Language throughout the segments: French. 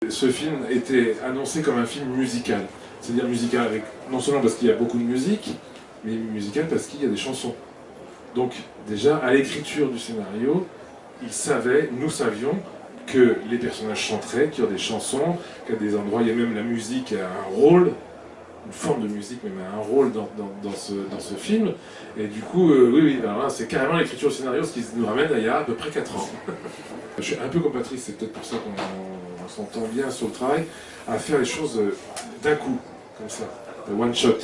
ce film était annoncé comme un film musical. C'est-à-dire musical avec, non seulement parce qu'il y a beaucoup de musique, mais musical parce qu'il y a des chansons. Donc déjà, à l'écriture du scénario, nous savions que les personnages chanteraient, qu'il y a des chansons, qu'à des endroits, il y a même la musique a un rôle, une forme de musique même a un rôle dans ce film. Et du coup, oui, alors là, c'est carrément l'écriture du scénario, ce qui nous ramène il y a à peu près 4 ans. Je suis un peu comme Patrice, c'est peut-être pour ça qu'on s'entend bien sur le travail, à faire les choses d'un coup, comme ça, one shot.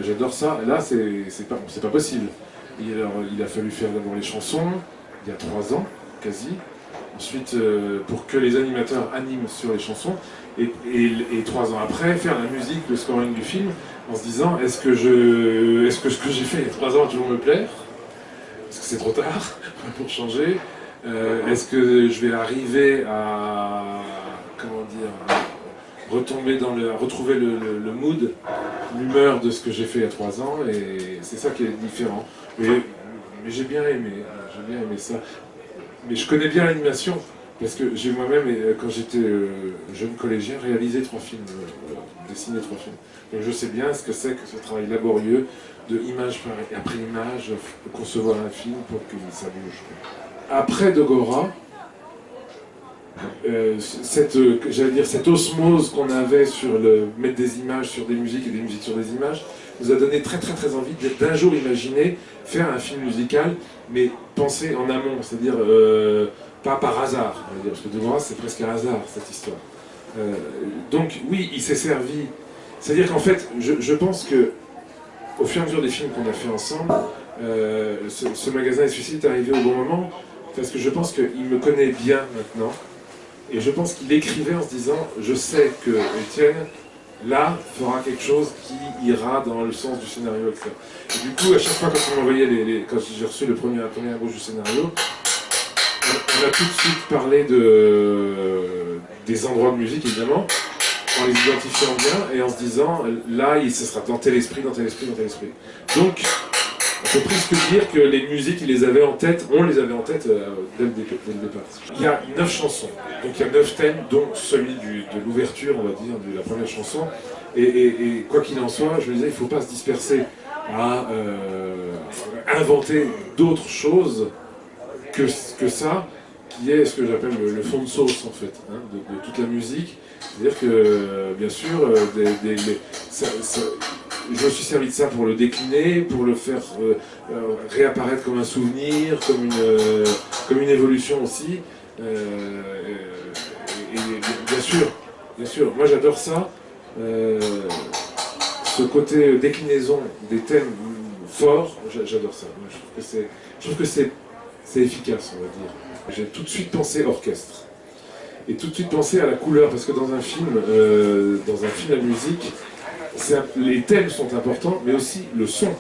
J'adore ça, et là, c'est pas possible. Et alors, il a fallu faire d'abord les chansons, il y a 3 ans, quasi. Ensuite, pour que les animateurs animent sur les chansons. Et 3 ans après, faire la musique, le scoring du film, en se disant, est-ce que ce que j'ai fait il y a 3 ans va toujours me plaire? Est-ce que c'est trop tard pour changer? Est-ce que je vais arriver à, comment dire, retrouver le mood, l'humeur de ce que j'ai fait il y a 3 ans, et c'est ça qui est différent. Mais j'ai bien aimé ça. Mais je connais bien l'animation, parce que j'ai moi-même, quand j'étais jeune collégien, réalisé 3 films, dessiné 3 films. Donc je sais bien ce que c'est que ce travail laborieux de image après image, concevoir un film pour que ça bouge. Après Dogora, cette osmose qu'on avait sur mettre des images sur des musiques et des musiques sur des images, nous a donné très envie d'un jour imaginer faire un film musical, mais penser en amont, c'est-à-dire pas par hasard, on va dire, parce que Dogora c'est presque un hasard cette histoire. Donc oui, il s'est servi, c'est-à-dire qu'en fait, je pense que au fur et à mesure des films qu'on a fait ensemble, ce magasin des suicides est arrivé au bon moment, parce que je pense qu'il me connaît bien maintenant, et je pense qu'il écrivait en se disant, je sais que Étienne, là, fera quelque chose qui ira dans le sens du scénario, etc. Et du coup, à chaque fois quand on m'envoyait quand j'ai reçu la première embauche du scénario, on a tout de suite parlé des endroits de musique, évidemment, en les identifiant bien et en se disant, là, ce sera dans tel esprit, dans tel esprit, dans tel esprit. Donc, on peut presque dire que les musiques, on les avait en tête dès le départ. Il y a 9 chansons, donc il y a 9 thèmes, dont celui de l'ouverture, on va dire, de la première chanson. Et quoi qu'il en soit, je me disais, il ne faut pas se disperser à inventer d'autres choses que ça, qui est ce que j'appelle le fond de sauce, en fait, hein, de toute la musique. C'est-à-dire que, bien sûr, je me suis servi de ça pour le décliner, pour le faire réapparaître comme un souvenir, comme une évolution aussi. Et bien sûr, moi j'adore ça. Ce côté déclinaison des thèmes forts, j'adore ça. Je trouve que c'est efficace, on va dire. J'ai tout de suite pensé orchestre. Et tout de suite pensé à la couleur, parce que dans un film à musique, les thèmes sont importants, mais aussi le son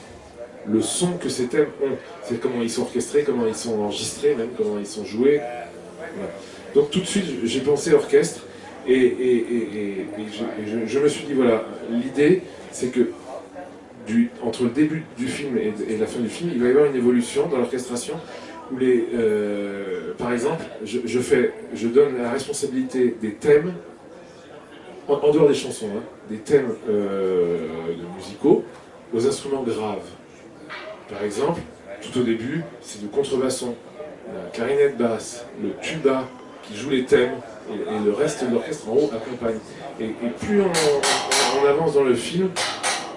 que ces thèmes ont. C'est comment ils sont orchestrés, comment ils sont enregistrés, même comment ils sont joués. Voilà. Donc tout de suite, j'ai pensé orchestre, et je me suis dit, voilà, l'idée, c'est que entre le début du film et la fin du film, il va y avoir une évolution dans l'orchestration, où par exemple, je donne la responsabilité des thèmes, en dehors des chansons, hein, des thèmes musicaux, aux instruments graves. Par exemple, tout au début, c'est le contrebasson, la clarinette basse, le tuba qui joue les thèmes, et le reste de l'orchestre en haut accompagne. Et plus on avance dans le film,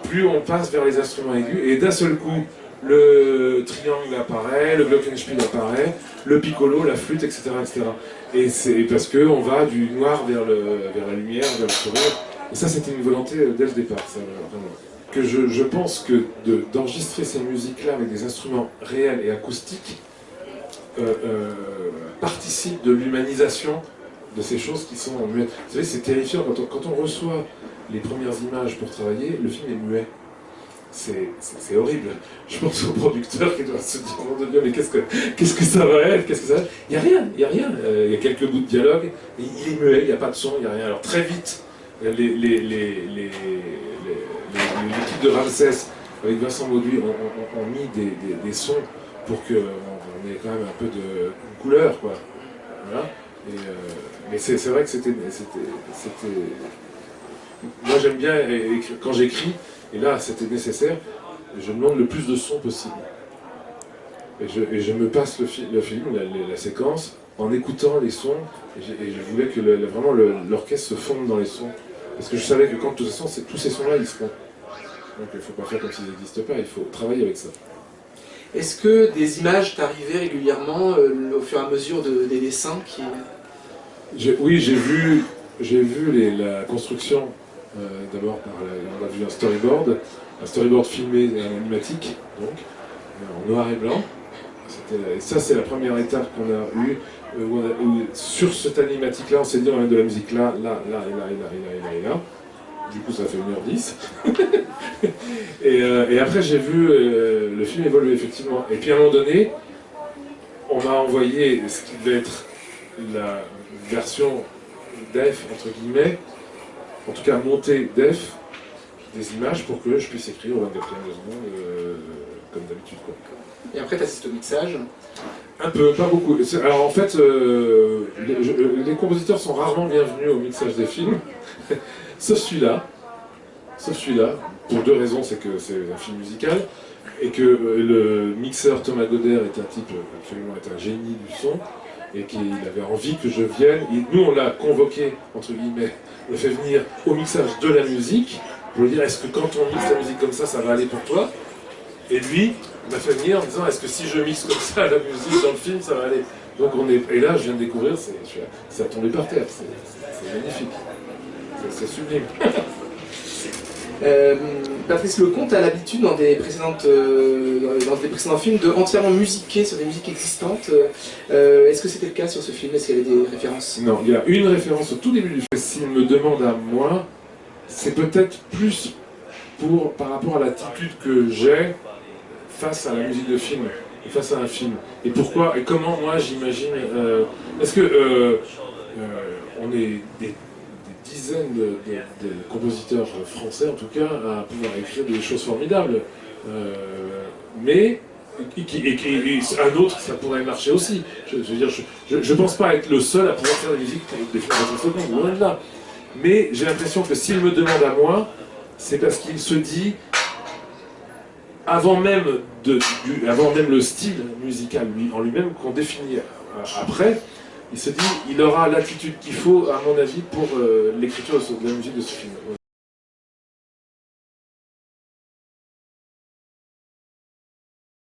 plus on passe vers les instruments aigus, et d'un seul coup, le triangle apparaît, le glockenspiel apparaît, le piccolo, la flûte, etc. Et c'est parce qu'on va du noir vers la lumière, vers le sourire. Et ça, c'était une volonté dès le départ, ça, vraiment. Que je pense que d'enregistrer ces musiques-là avec des instruments réels et acoustiques participe de l'humanisation de ces choses qui sont muettes. Vous savez, c'est terrifiant, quand on reçoit les premières images pour travailler, le film est muet. C'est horrible. Je pense au producteur qui doit se dire, mon Dieu, mais qu'est-ce que ça va être, Il n'y a rien. Il y a quelques bouts de dialogue, mais il est muet, il n'y a pas de son, il n'y a rien. Alors très vite, l'équipe de Ramsès, avec Vincent Mauduit, ont mis des sons pour qu'on ait quand même un peu de couleur, quoi. Voilà. Mais c'est vrai que c'était... Moi j'aime bien écrire, quand j'écris, et là c'était nécessaire, je demande le plus de sons possible. Et je me passe le film, la séquence, en écoutant les sons, et je voulais que vraiment l'orchestre se fonde dans les sons. Parce que je savais que quand de toute façon, tous ces sons-là, ils seront. Donc il ne faut pas faire comme s'ils n'existent pas, il faut travailler avec ça. Est-ce que des images t'arrivaient régulièrement au fur et à mesure des dessins Oui, j'ai vu la construction. D'abord, on a vu un storyboard filmé animatique, donc en noir et blanc. Et ça, c'est la première étape qu'on a eue, où sur cette animatique-là, on s'est dit on va mettre de la musique là, là, là, et là, et là, et là, et là. Du coup, ça fait 1h10. Et après, j'ai vu le film évoluer, effectivement. Et puis, à un moment donné, on m'a envoyé ce qui devait être la version def, entre guillemets, en tout cas montée def, des images pour que je puisse écrire au 24e de seconde, comme d'habitude, quoi. Et après, tu assistes au mixage? Un peu, pas beaucoup. Alors en fait, les compositeurs sont rarement bienvenus au mixage des films, sauf celui-là. Pour deux raisons, c'est que c'est un film musical, et que le mixeur Thomas Goder est un type absolument un génie du son, et qu'il avait envie que je vienne. Et nous, on l'a convoqué, entre guillemets, on l'a fait venir au mixage de la musique, pour lui dire, est-ce que quand on mixe la musique comme ça va aller pour toi? Et lui, m'a fait venir en disant, est-ce que si je mixe comme ça la musique dans le film, ça va aller? Donc et là, je viens de découvrir, ça a tombé par terre, c'est magnifique, c'est sublime. Patrice Lecomte a l'habitude dans des précédents films de entièrement musiquer sur des musiques existantes. Est-ce que c'était le cas sur ce film? Est-ce qu'il y avait des références? Non, il y a une référence au tout début du film. S'il me demande à moi, c'est peut-être plus par rapport à l'attitude que j'ai face à la musique de film, et face à un film. Et pourquoi, et comment moi j'imagine... parce que on est des dizaines de compositeurs français, en tout cas, à pouvoir écrire des choses formidables. Mais un autre, ça pourrait marcher aussi. Je veux dire, je pense pas être le seul à pouvoir faire des musiques des films de secondes, loin de là. Mais j'ai l'impression que s'il me demande à moi, c'est parce qu'il se dit, avant même le style musical en lui-même qu'on définit après, il se dit il aura l'attitude qu'il faut, à mon avis, pour l'écriture de la musique de ce film.